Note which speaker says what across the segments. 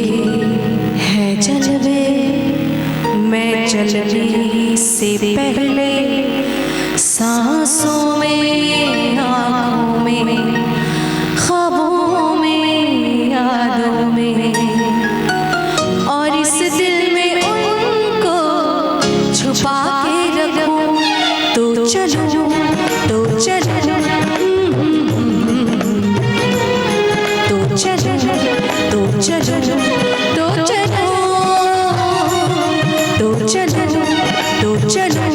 Speaker 1: हैं जलवे, मैं चलने से पहले सांसों में, आँखों में, ख्वाबों में, यादों में, और इस दिल में उनको छुपा के रखूं। तो चलो, तो चलो, तो चलो, तो चलो, तो चलो, तो चलो, तो चलो,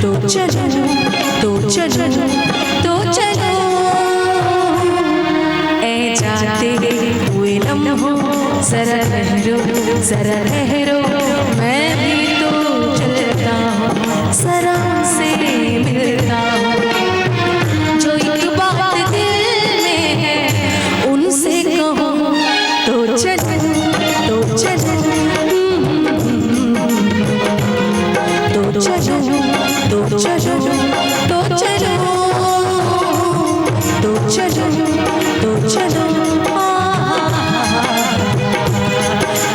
Speaker 1: तो चलो, तो चलो, तो चलो। ऐ जाते हुए लम्हों जरा ठहरो, जरा ठहरो, मैं भी तो चलता हूँ, जरा से मिलता हूँ। जो एक बात दिल में है उनसे कहूँ, तो चलो, तो चलो, तो चलो, तो चलो, तो चलो, तो चलो, तो चलो,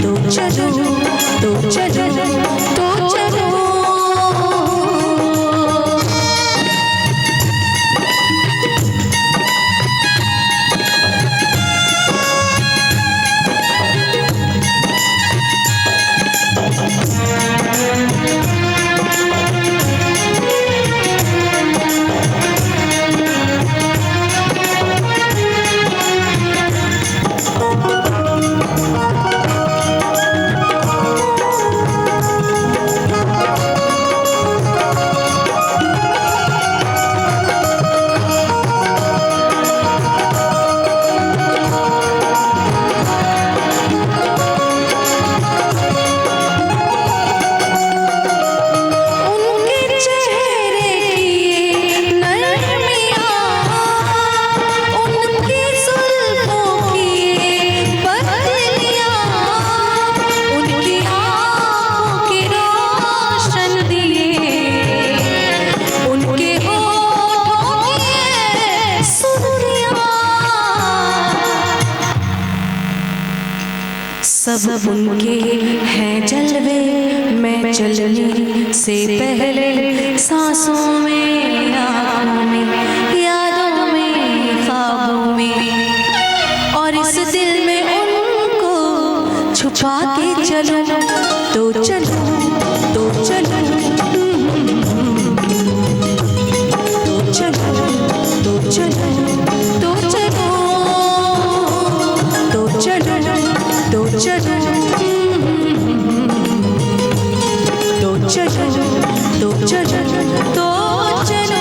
Speaker 1: तो चलो, तो चलो, तो चलो। सब उनके हैं जलवे, मैं चलने से पहले सांसों में, आँखों में, यादों में, ख्वाबों में, और इस दिल में उनको छुपा के चलो। तो चलो, तो चलो, तो चलो, तो चलो, तो चलो, तो चलो, तो चलो, तो चलो, तो चलो, तो चलो।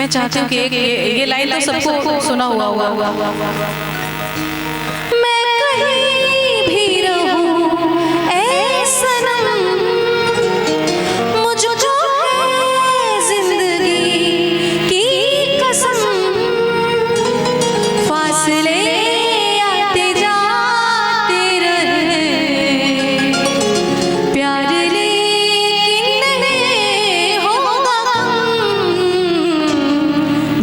Speaker 1: चाहती हूँ कि ये लाइन तो सबको सुना हुआ होगा। मैं कहीं भी रहूं ऐ सनम, मुझको है जिंदगी की कसम, फासले आते जाते रहे, प्यार लेकिन नहीं होगा कम।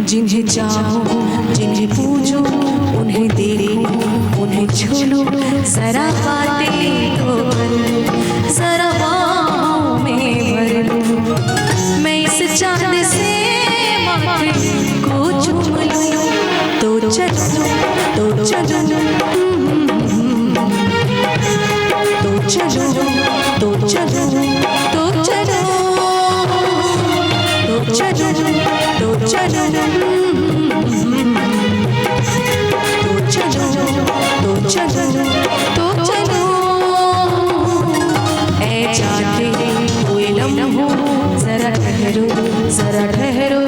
Speaker 1: जिन्हें चाहो, जिन्हें पूछो, उन्हें जरा ठहरो